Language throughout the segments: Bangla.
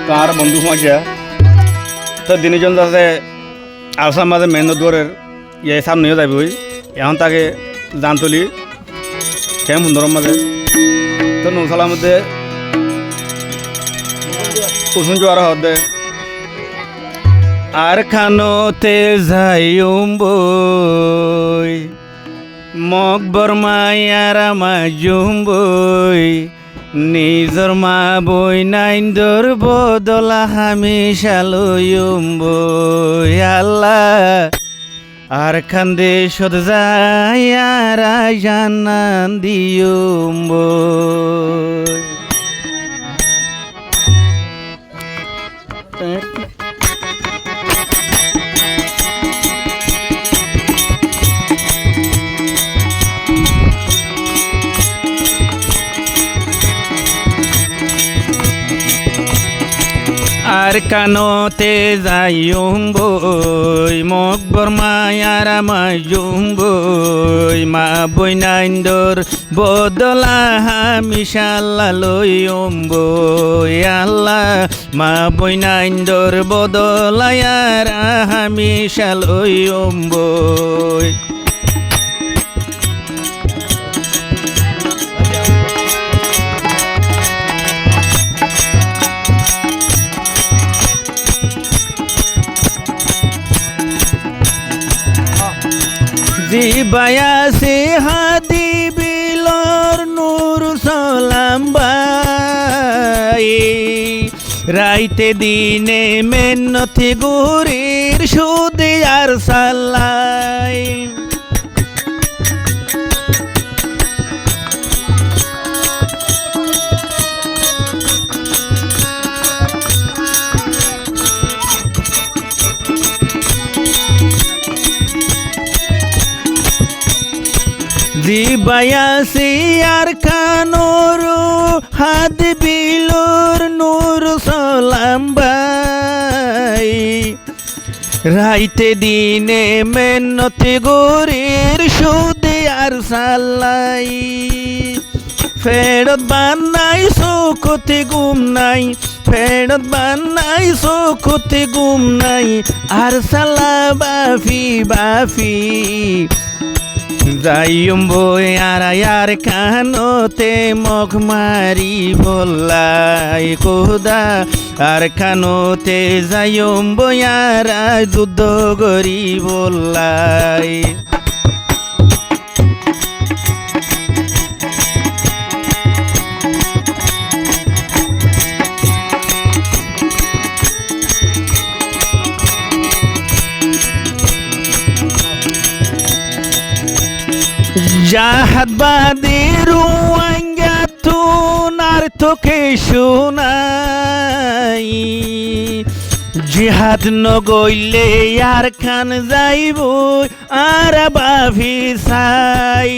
তার বন্ধু সমাজা তো দিনজন যাতে আলসার মাঝে মেন দৌড়ের ইয়ে সামনেও যাবি ওই এখন তাকে জান তুলি কেম সুন্দর মাঝে তো নৌশালার মধ্যে কুসুম জোয়ার হতে আর খানোতে যাইম বই মগ বরমাই আর আমার জুম বই নিজর মা বই নাইন্দর বদলা আমি শালুম বই আল্লাহ আর খান্দে সদ যায় আর জানান দিউম বই আর কানোতে যাইম বই মগ বরমাই আর আমার জুম বই মা বই নাইন্দর বদলা আমি শাল্লা লইম বই আল্লাহ মা বই নাইন্দর বদলা আর আমি শালইম বই জিবায়াসে হাদি বিলর নূর সালাম বাই রাইতে দিনে মেন্নতি গুরির সুদে আর সালাই জিবায়াসি আর খানোর হাদ বিলোর নূর সালাম বাই রাইতে দিনে মেন্নতি গোরের সুদে আর সালাই ফেরত বানাই চোখতে গুম নাই ফেরত বানাই চোখতে গুম নাই আর সালা বাফি বাফি যাইম বই আর খানোতে মগ মারি বললাই কোদা আর খানোতে যাইম বই আর যুদ্ধ করি বললাই জাহাদ বাদের তুন আর তোকে শোনাই জিহাদ নগইলে আর খান যাইব আর বাভি সাই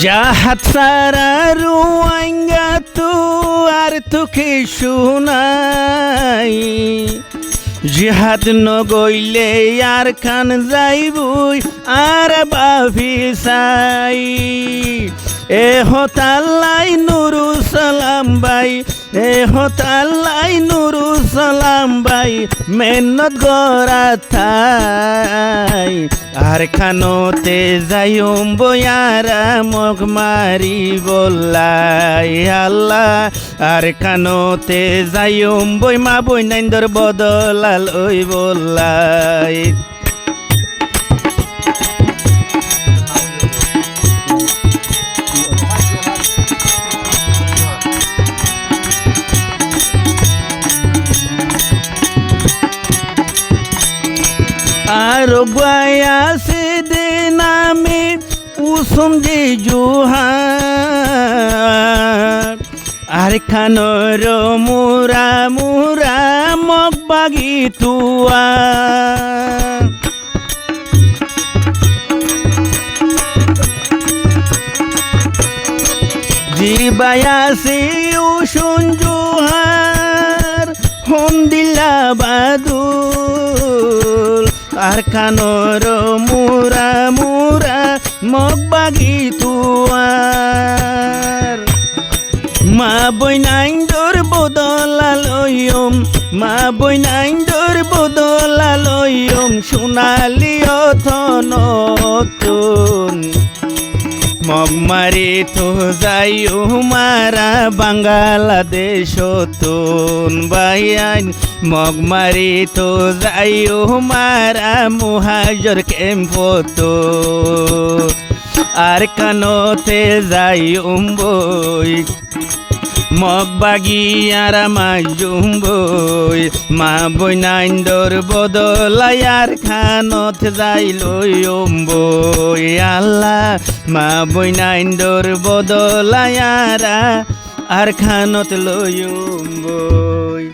জাহাদ সারা রুয়াঙ্গা তু আর তোকে শোনাই জিহাদ নগইলে আর খান যাইবই আর বাভি সাই এ হতাল্লাই নুরু সালাম বাই এ হতাল্লাই নুরু সালাম বাই মেহনত গড়া থাই আর খানোতে যাইম বয়ারা মগ মারি বললাই আল্লাহ আর খানোতে যাইম বই মা বই নাইন্দর বদলাল ওই বললাই আর বয়াসে দে নামে উসুম যে জুহার আর খানোর মুরা মুরা মগ বাগি তুয়া জিবায়াসে উসুন জুহার হো মন দিলা বাদুল কারখানোর মুরা মুরা মগ বাগি তুয়ার মা বইনাইন্দর বদলালয়ম মা বইনাইন্দর বদলালয়ম সোনালি অথনতুন মগ মারি তো যাইও মারা বাংলাদেশ তুন বাইয়ান মগ মারি তো যাইও মারা মুহাজর ক্যাম্পতো আর কানতে যাইও বই মগ বাগিয়ার মাজুম্বই মা বইনাইন্দর বদলায়ার খানত যাই লইম্বই আল্লাহ মা বইনাইন্দর বদলায়ারা আর খানত লইম্বই।